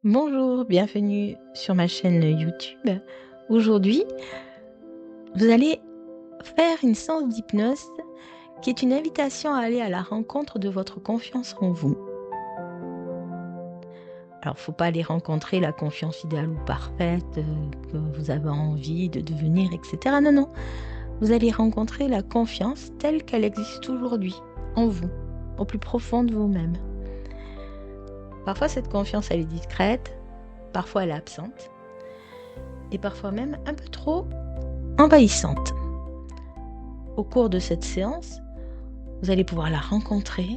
Bonjour, bienvenue sur ma chaîne YouTube. Aujourd'hui, vous allez faire une séance d'hypnose qui est une invitation à aller à la rencontre de votre confiance en vous. Alors, faut pas aller rencontrer la confiance idéale ou parfaite que vous avez envie de devenir, etc. Non. Vous allez rencontrer la confiance telle qu'elle existe aujourd'hui, en vous, au plus profond de vous-même. Parfois, cette confiance, elle est discrète, parfois elle est absente, et parfois même un peu trop envahissante. Au cours de cette séance, vous allez pouvoir la rencontrer,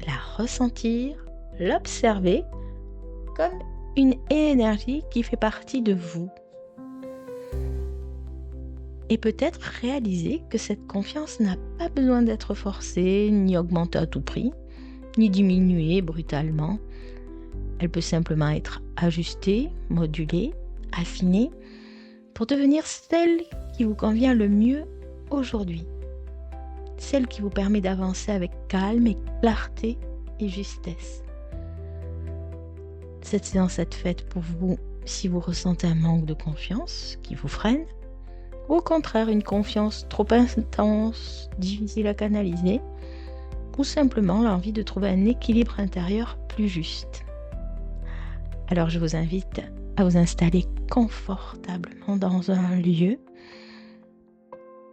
la ressentir, l'observer comme une énergie qui fait partie de vous. Et peut-être réaliser que cette confiance n'a pas besoin d'être forcée, ni augmentée à tout prix, ni diminuée brutalement. Elle peut simplement être ajustée, modulée, affinée, pour devenir celle qui vous convient le mieux aujourd'hui. Celle qui vous permet d'avancer avec calme et clarté et justesse. Cette séance est faite pour vous si vous ressentez un manque de confiance qui vous freine, ou au contraire une confiance trop intense, difficile à canaliser, ou simplement l'envie de trouver un équilibre intérieur plus juste. Alors je vous invite à vous installer confortablement dans un lieu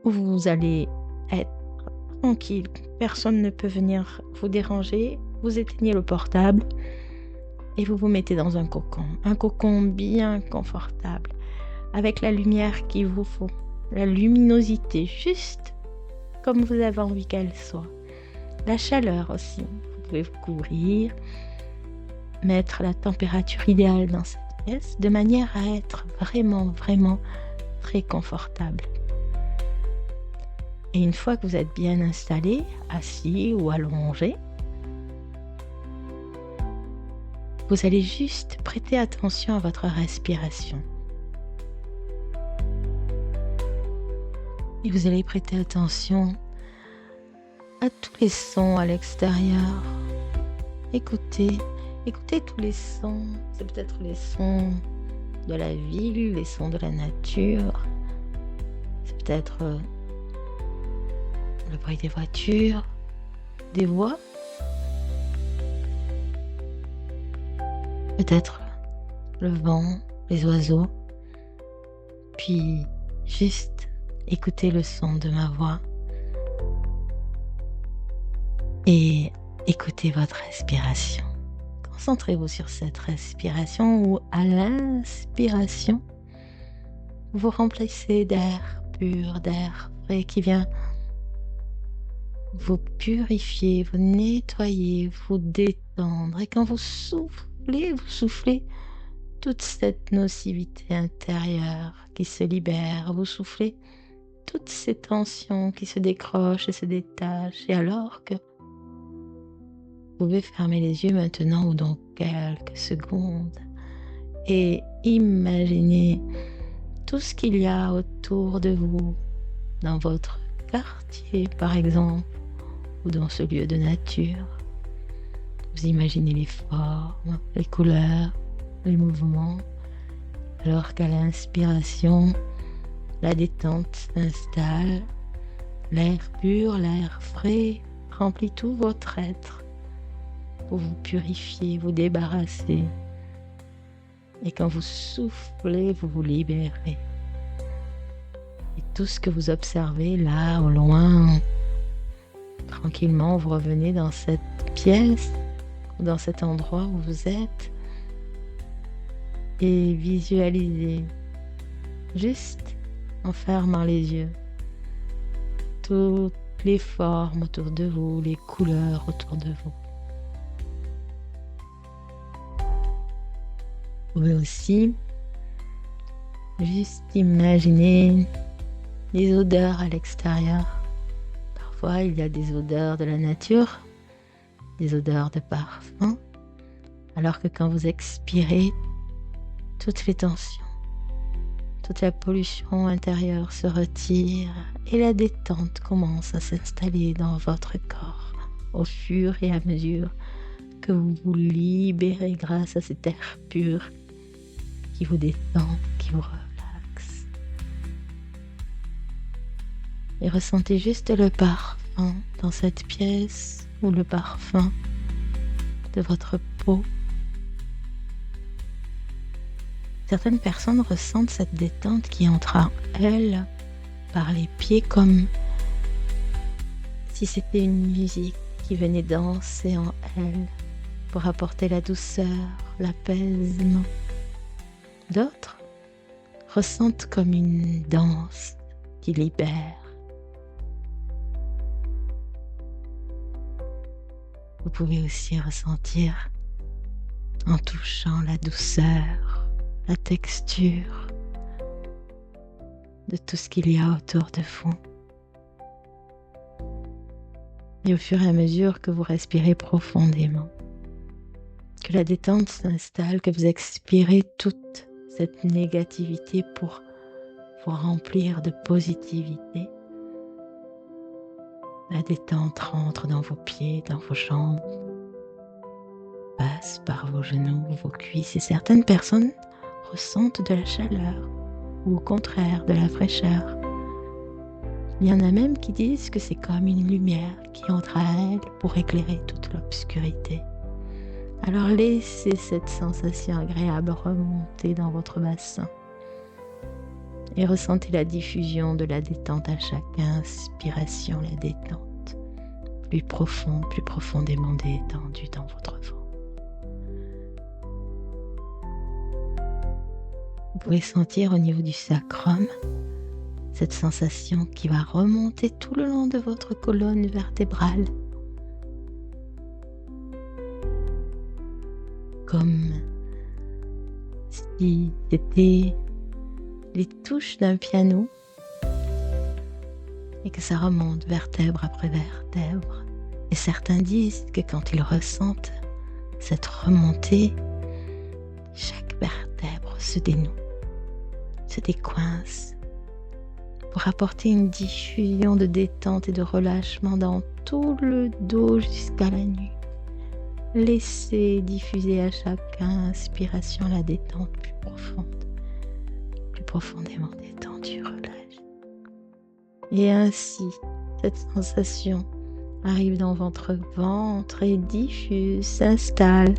où vous allez être tranquille, personne ne peut venir vous déranger, vous éteignez le portable et vous vous mettez dans un cocon bien confortable, avec la lumière qu'il vous faut, la luminosité juste comme vous avez envie qu'elle soit, la chaleur aussi, vous pouvez vous couvrir, mettre la température idéale dans cette pièce de manière à être vraiment très confortable. Et une fois que vous êtes bien installé, assis ou allongé, vous allez juste prêter attention à votre respiration. Et vous allez prêter attention à tous les sons à l'extérieur. Écoutez tous les sons. C'est peut-être les sons de la ville, les sons de la nature. C'est peut-être le bruit des voitures, des voix. Peut-être le vent, les oiseaux. Puis juste écoutez le son de ma voix. Et écoutez votre respiration. Concentrez-vous sur cette respiration où à l'inspiration, vous remplissez d'air pur, d'air frais qui vient vous purifier, vous nettoyer, vous détendre. Et quand vous soufflez toute cette nocivité intérieure qui se libère. Vous soufflez toutes ces tensions qui se décrochent et se détachent. Et alors que vous pouvez fermer les yeux maintenant ou dans quelques secondes et imaginer tout ce qu'il y a autour de vous, dans votre quartier par exemple, ou dans ce lieu de nature. Vous imaginez les formes, les couleurs, les mouvements, alors qu'à l'inspiration, la détente s'installe, l'air pur, l'air frais remplit tout votre être pour vous purifier, vous débarrasser. Et quand vous soufflez, vous vous libérez. Et tout ce que vous observez là, au loin, tranquillement, vous revenez dans cette pièce, dans cet endroit où vous êtes, et visualisez, juste en fermant les yeux, toutes les formes autour de vous, les couleurs autour de vous. Vous pouvez aussi juste imaginer les odeurs à l'extérieur. Parfois, il y a des odeurs de la nature, des odeurs de parfum, alors que quand vous expirez, toutes les tensions, toute la pollution intérieure se retire et la détente commence à s'installer dans votre corps au fur et à mesure que vous vous libérez grâce à cet air pur qui vous détend, qui vous relaxe. Et ressentez juste le parfum dans cette pièce ou le parfum de votre peau. Certaines personnes ressentent cette détente qui entre en elles par les pieds comme si c'était une musique qui venait danser en elles pour apporter la douceur, l'apaisement. D'autres ressentent comme une danse qui libère. Vous pouvez aussi ressentir en touchant la douceur, la texture de tout ce qu'il y a autour de vous. Et au fur et à mesure que vous respirez profondément, que la détente s'installe, que vous expirez toute cette négativité pour vous remplir de positivité, la détente rentre dans vos pieds, dans vos jambes, passe par vos genoux, vos cuisses. Et certaines personnes ressentent de la chaleur ou au contraire de la fraîcheur. Il y en a même qui disent que c'est comme une lumière qui entre à elles pour éclairer toute l'obscurité. Alors laissez cette sensation agréable remonter dans votre bassin et ressentez la diffusion de la détente à chaque inspiration, la détente plus profonde, plus profondément détendue dans votre ventre. Vous pouvez sentir au niveau du sacrum cette sensation qui va remonter tout le long de votre colonne vertébrale, comme si c'était les touches d'un piano et que ça remonte vertèbre après vertèbre. Et certains disent que quand ils ressentent cette remontée, chaque vertèbre se dénoue, se décoince, pour apporter une diffusion de détente et de relâchement dans tout le dos jusqu'à la nuque. Laissez diffuser à chaque inspiration la détente plus profonde, plus profondément détendue, relâchée. Et ainsi, cette sensation arrive dans votre ventre et diffuse, s'installe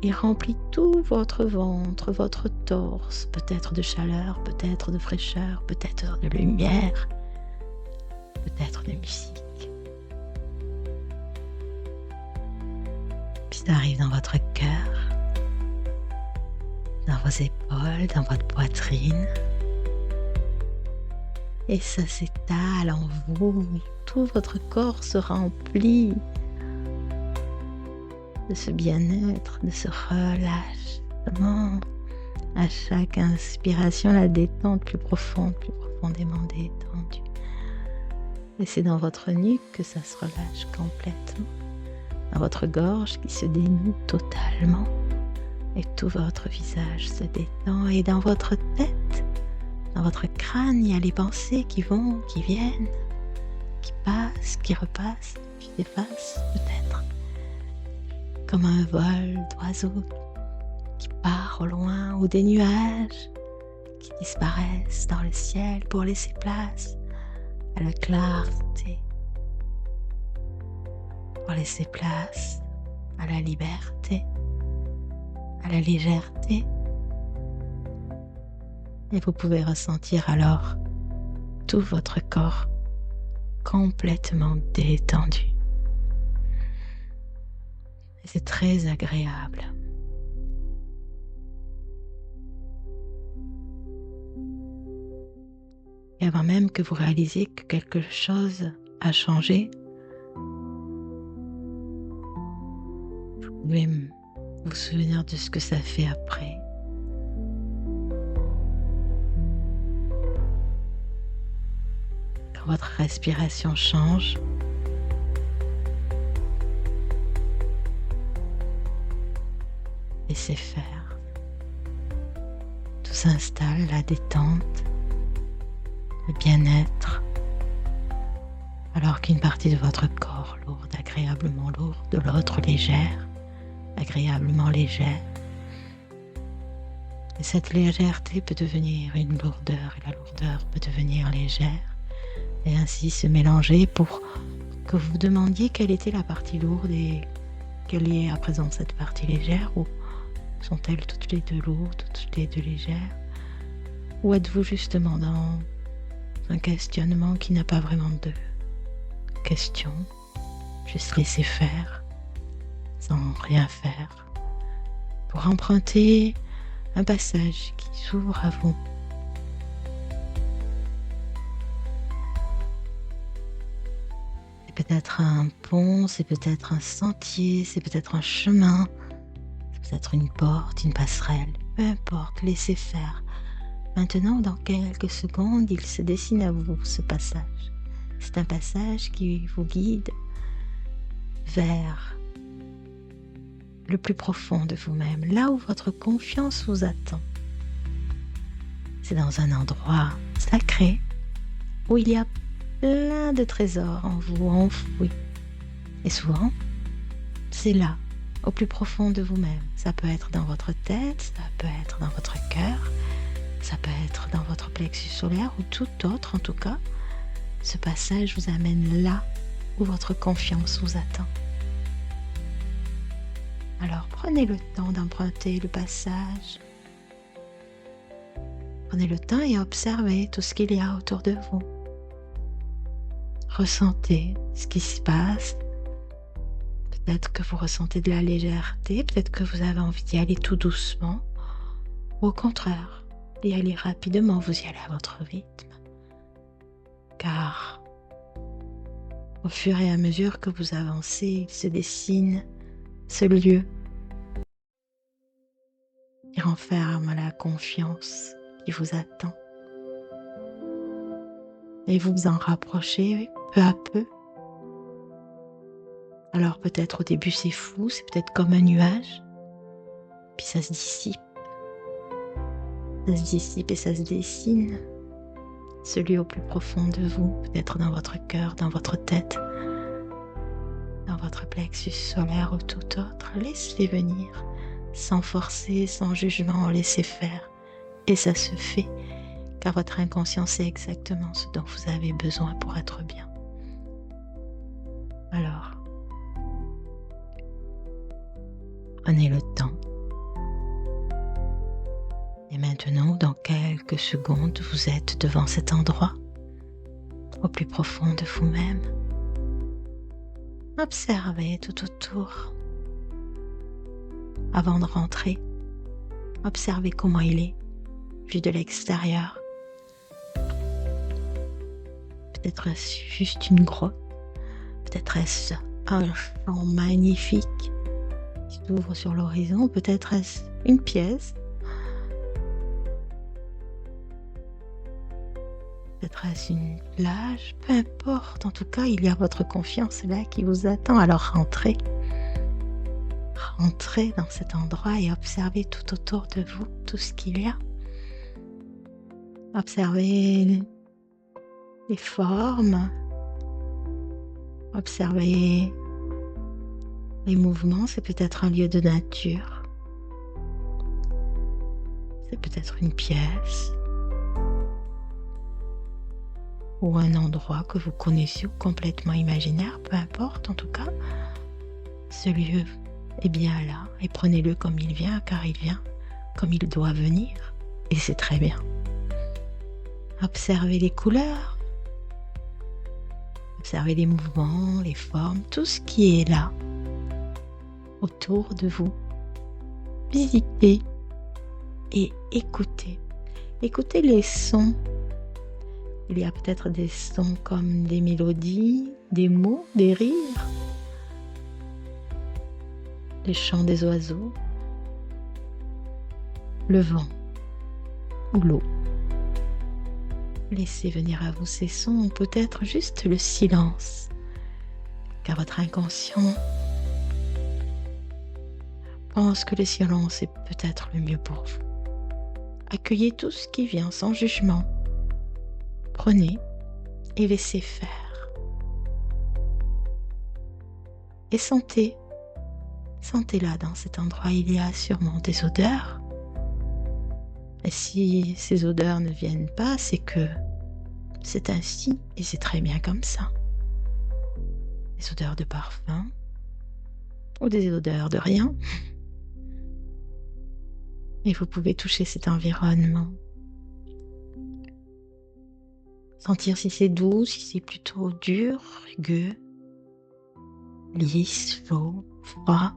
et remplit tout votre ventre, votre torse, peut-être de chaleur, peut-être de fraîcheur, peut-être de lumière, peut-être de musique. Puis ça arrive dans votre cœur, dans vos épaules, dans votre poitrine. Et ça s'étale en vous, tout votre corps se remplit de ce bien-être, de ce relâchement. À chaque inspiration, la détente plus profonde, plus profondément détendue. Et c'est dans votre nuque que ça se relâche complètement. Dans votre gorge qui se dénoue totalement. Et tout votre visage se détend. Et dans votre tête, dans votre crâne, il y a les pensées qui vont, qui viennent, qui passent, qui repassent, qui s'effacent peut-être. Comme un vol d'oiseaux qui part au loin, ou des nuages qui disparaissent dans le ciel pour laisser place à la clarté, pour laisser place à la liberté, à la légèreté. Et vous pouvez ressentir alors tout votre corps complètement détendu. Et c'est très agréable. Et avant même que vous réalisiez que quelque chose a changé, vous pouvez vous souvenir de ce que ça fait après. Quand votre respiration change, laissez faire. Tout s'installe, la détente, le bien-être, alors qu'une partie de votre corps corps lourde, agréablement lourde, de l'autre légère, agréablement légère. Et cette légèreté peut devenir une lourdeur, et la lourdeur peut devenir légère, et ainsi se mélanger pour que vous vous demandiez quelle était la partie lourde et quelle est à présent cette partie légère, ou sont-elles toutes les deux lourdes, toutes les deux légères, ou êtes-vous justement dans un questionnement qui n'a pas vraiment de question, juste laisser faire, sans rien faire, pour emprunter un passage qui s'ouvre à vous. C'est peut-être un pont, c'est peut-être un sentier, c'est peut-être un chemin, c'est peut-être une porte, une passerelle, peu importe, laissez faire. Maintenant, dans quelques secondes, il se dessine à vous ce passage. C'est un passage qui vous guide vers le plus profond de vous-même, là où votre confiance vous attend. C'est dans un endroit sacré où il y a plein de trésors en vous enfouis. Et souvent, c'est là, au plus profond de vous-même. Ça peut être dans votre tête, ça peut être dans votre cœur, ça peut être dans votre plexus solaire ou tout autre en tout cas. Ce passage vous amène là où votre confiance vous attend. Alors prenez le temps d'emprunter le passage. Prenez le temps et observez tout ce qu'il y a autour de vous. Ressentez ce qui se passe. Peut-être que vous ressentez de la légèreté, peut-être que vous avez envie d'y aller tout doucement. Ou au contraire, d'y aller rapidement, vous y allez à votre rythme. Car au fur et à mesure que vous avancez, il se dessine ce lieu qui renferme la confiance qui vous attend. Et vous vous en rapprochez peu à peu. Alors peut-être au début c'est fou, c'est peut-être comme un nuage, puis ça se dissipe. Ça se dissipe et ça se dessine. Celui au plus profond de vous, peut-être dans votre cœur, dans votre tête, dans votre plexus solaire ou tout autre. Laissez venir, sans forcer, sans jugement, laissez faire. Et ça se fait, car votre inconscient sait exactement ce dont vous avez besoin pour être bien. Alors, prenez le temps. Et maintenant, dans quelques secondes, vous êtes devant cet endroit, au plus profond de vous-même. Observez tout autour. Avant de rentrer, observez comment il est, vu de l'extérieur. Peut-être est-ce juste une grotte, peut-être est-ce un champ magnifique qui s'ouvre sur l'horizon, peut-être est-ce une pièce, peut-être est-ce une plage, peu importe, en tout cas il y a votre confiance là qui vous attend, alors rentrez. Entrez dans cet endroit et observez tout autour de vous tout ce qu'il y a. Observez les formes, observez les mouvements. C'est peut-être un lieu de nature, c'est peut-être une pièce ou un endroit que vous connaissez ou complètement imaginaire, peu importe en tout cas. Ce lieu est bien là et prenez-le comme il vient, car il vient comme il doit venir et c'est très bien. Observez les couleurs, observez les mouvements, les formes, tout ce qui est là autour de vous. Visitez et écoutez. Écoutez les sons. Il y a peut-être des sons comme des mélodies, des mots, des rires, les chants des oiseaux, le vent ou l'eau. Laissez venir à vous ces sons, ou peut-être juste le silence, car votre inconscient pense que le silence est peut-être le mieux pour vous. Accueillez tout ce qui vient sans jugement. Prenez et laissez faire. Et sentez-la dans cet endroit. Il y a sûrement des odeurs. Et si ces odeurs ne viennent pas, c'est que c'est ainsi et c'est très bien comme ça. Des odeurs de parfum ou des odeurs de rien. Et vous pouvez toucher cet environnement. Sentir si c'est doux, si c'est plutôt dur, rugueux, lisse, chaud, froid,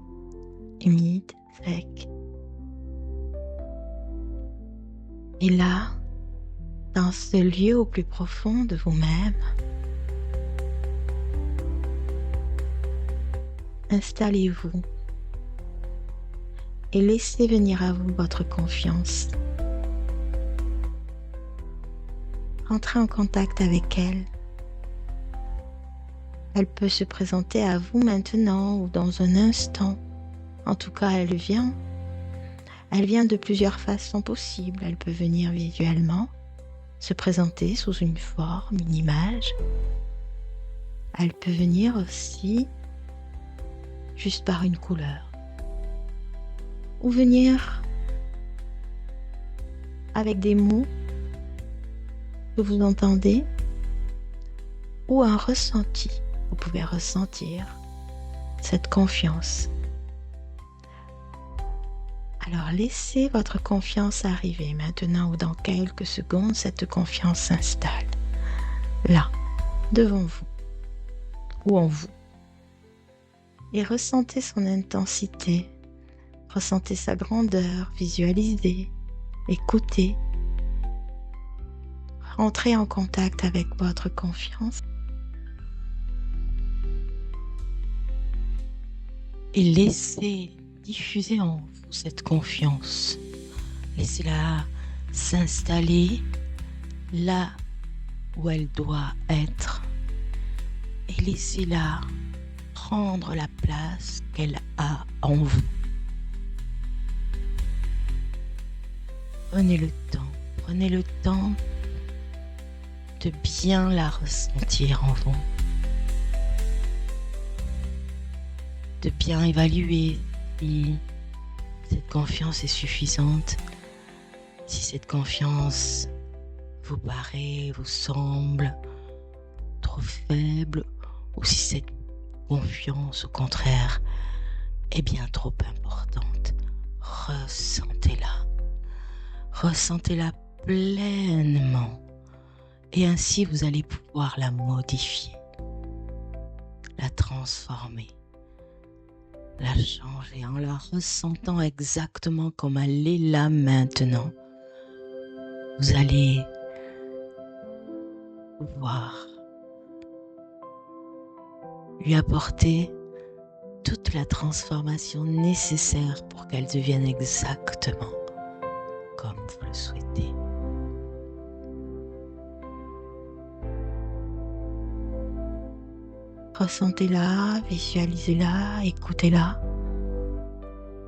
humide, sec. Et là, dans ce lieu au plus profond de vous-même, installez-vous et laissez venir à vous votre confiance. Entrez en contact avec elle. Elle peut se présenter à vous maintenant ou dans un instant. En tout cas, elle vient. Elle vient de plusieurs façons possibles. Elle peut venir visuellement, se présenter sous une forme, une image. Elle peut venir aussi juste par une couleur. Ou venir avec des mots que vous entendez ou un ressenti. Vous pouvez ressentir cette confiance. Alors laissez votre confiance arriver maintenant ou dans quelques secondes, cette confiance s'installe là, devant vous ou en vous. Et ressentez son intensité, ressentez sa grandeur, visualisez, écoutez. Entrez en contact avec votre confiance. Et laissez diffuser en vous cette confiance. Laissez-la s'installer là où elle doit être. Et laissez-la prendre la place qu'elle a en vous. Prenez le temps de bien la ressentir en vous, de bien évaluer si cette confiance est suffisante, si cette confiance vous paraît, vous semble trop faible, ou si cette confiance au contraire est bien trop importante. Ressentez-la pleinement. Et ainsi, vous allez pouvoir la modifier, la transformer, la changer en la ressentant exactement comme elle est là maintenant. Vous allez pouvoir lui apporter toute la transformation nécessaire pour qu'elle devienne exactement comme vous le souhaitez. Ressentez-la, visualisez-la, écoutez-la.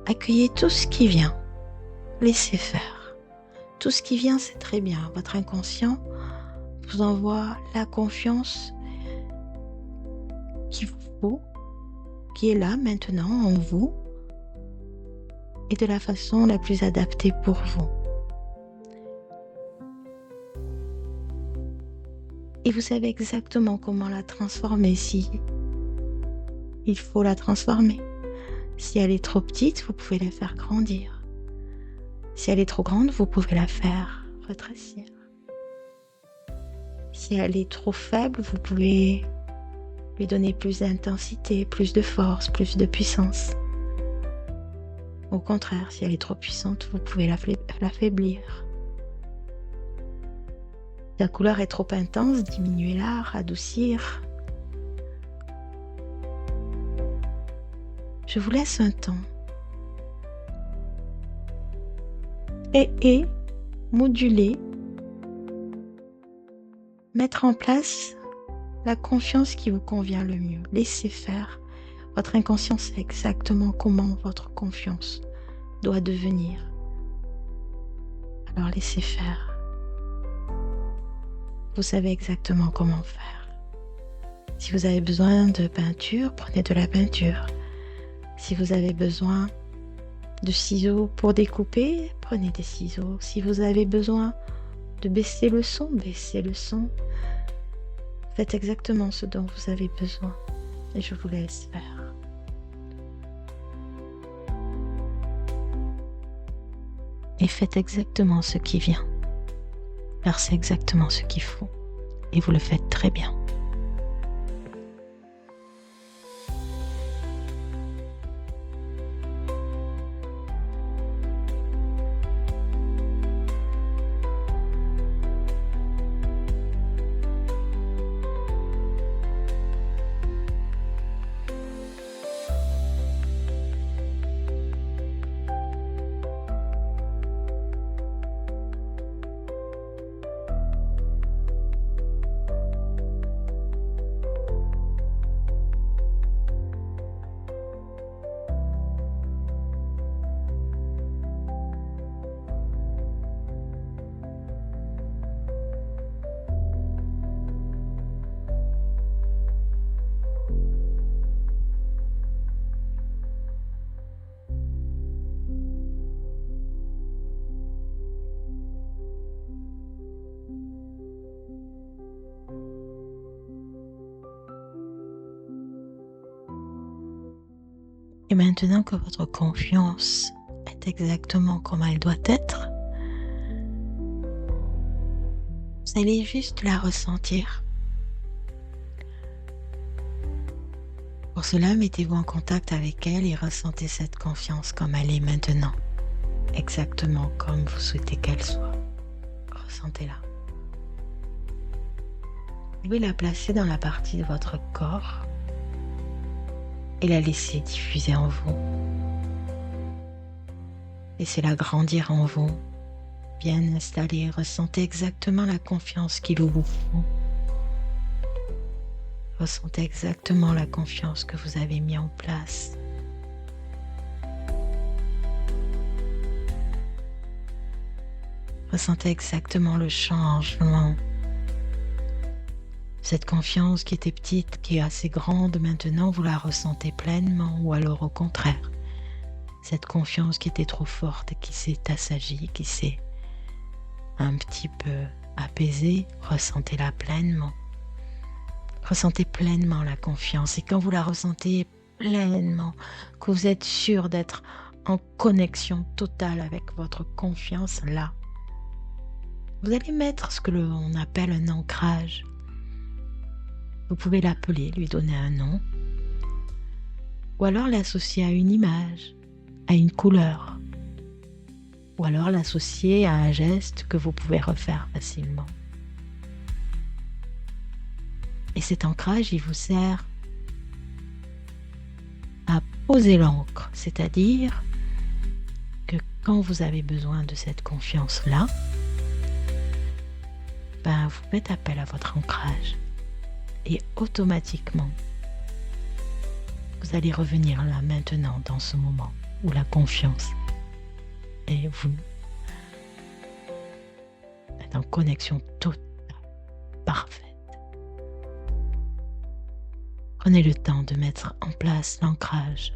Accueillez tout ce qui vient. Laissez faire. Tout ce qui vient, c'est très bien. Votre inconscient vous envoie la confiance qu'il vous faut, qui est là maintenant en vous, et de la façon la plus adaptée pour vous. Et vous savez exactement comment la transformer si il faut la transformer. Si elle est trop petite, vous pouvez la faire grandir. Si elle est trop grande, vous pouvez la faire rétrécir. Si elle est trop faible, vous pouvez lui donner plus d'intensité, plus de force, plus de puissance. Au contraire, si elle est trop puissante, vous pouvez l'affaiblir. Si la couleur est trop intense, diminuez-la, radoucir. Je vous laisse un temps. Et moduler, mettre en place la confiance qui vous convient le mieux. Laissez faire. Votre inconscient sait exactement comment votre confiance doit devenir. Alors laissez faire. Vous savez exactement comment faire. Si vous avez besoin de peinture, prenez de la peinture. Si vous avez besoin de ciseaux pour découper, prenez des ciseaux. Si vous avez besoin de baisser le son, baissez le son. Faites exactement ce dont vous avez besoin et je vous laisse faire. Et faites exactement ce qui vient, car c'est exactement ce qu'il faut et vous le faites très bien. Et maintenant que votre confiance est exactement comme elle doit être, vous allez juste la ressentir. Pour cela, mettez-vous en contact avec elle et ressentez cette confiance comme elle est maintenant, exactement comme vous souhaitez qu'elle soit. Ressentez-la. Vous pouvez la placer dans la partie de votre corps et la laisser diffuser en vous. Laissez-la grandir en vous, bien installée. Ressentez exactement la confiance qu'il vous faut. Ressentez exactement la confiance que vous avez mis en place. Ressentez exactement le changement. Cette confiance qui était petite, qui est assez grande, maintenant vous la ressentez pleinement, ou alors au contraire, cette confiance qui était trop forte et qui s'est assagie, qui s'est un petit peu apaisée, ressentez-la pleinement. Ressentez pleinement la confiance et quand vous la ressentez pleinement, que vous êtes sûr d'être en connexion totale avec votre confiance là, vous allez mettre ce que l'on appelle un ancrage. Vous pouvez l'appeler, lui donner un nom, ou alors l'associer à une image, à une couleur, ou alors l'associer à un geste que vous pouvez refaire facilement. Et cet ancrage, il vous sert à poser l'ancre, c'est-à-dire que quand vous avez besoin de cette confiance-là, vous faites appel à votre ancrage et automatiquement, vous allez revenir là maintenant dans ce moment où la confiance et vous êtes en connexion totale, parfaite. Prenez le temps de mettre en place l'ancrage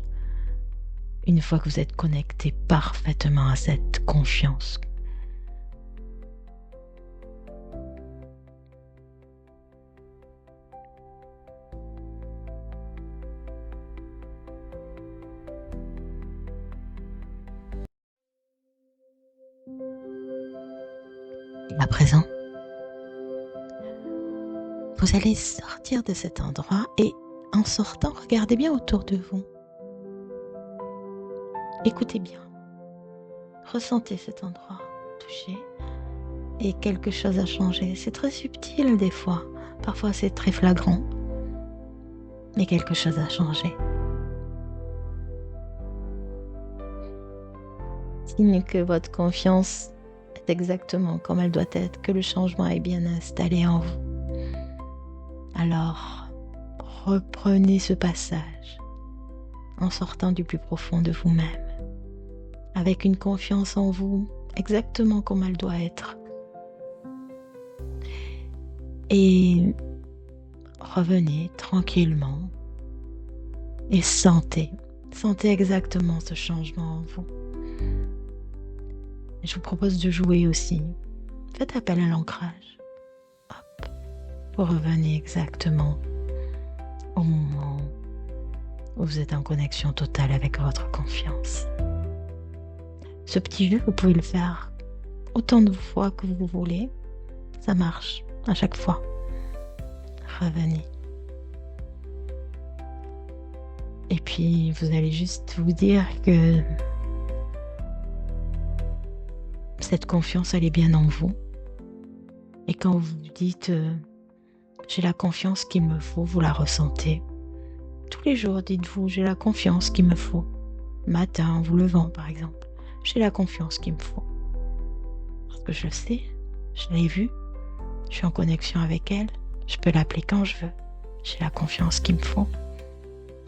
une fois que vous êtes connecté parfaitement à cette confiance. Et à présent, vous allez sortir de cet endroit et en sortant, regardez bien autour de vous. Écoutez bien. Ressentez cet endroit, touchez. Et quelque chose a changé. C'est très subtil des fois. Parfois c'est très flagrant. Mais quelque chose a changé. Signe que votre confiance est exactement comme elle doit être, que le changement est bien installé en vous. Alors, reprenez ce passage en sortant du plus profond de vous-même, avec une confiance en vous exactement comme elle doit être. Et revenez tranquillement et sentez. Sentez exactement ce changement en vous. Et je vous propose de jouer aussi. Faites appel à l'ancrage. Hop, vous revenez exactement au moment où vous êtes en connexion totale avec votre confiance. Ce petit jeu, vous pouvez le faire autant de fois que vous voulez. Ça marche à chaque fois. Revenez. Et puis, vous allez juste vous dire que cette confiance, elle est bien en vous. Et quand vous dites j'ai la confiance qu'il me faut, vous la ressentez. Tous les jours, dites-vous j'ai la confiance qu'il me faut. Matin, en vous levant par exemple, j'ai la confiance qu'il me faut. Parce que je sais, je l'ai vue, je suis en connexion avec elle, je peux l'appeler quand je veux. J'ai la confiance qu'il me faut.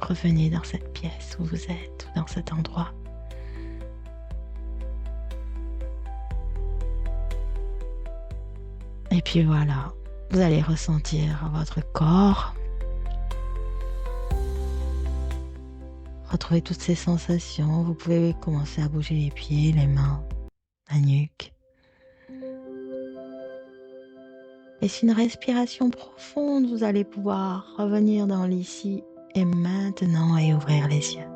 Revenez dans cette pièce où vous êtes ou dans cet endroit. Et puis voilà, vous allez ressentir votre corps, retrouver toutes ces sensations. Vous pouvez commencer à bouger les pieds, les mains, la nuque. Et c'est une respiration profonde, vous allez pouvoir revenir dans l'ici et maintenant et ouvrir les yeux.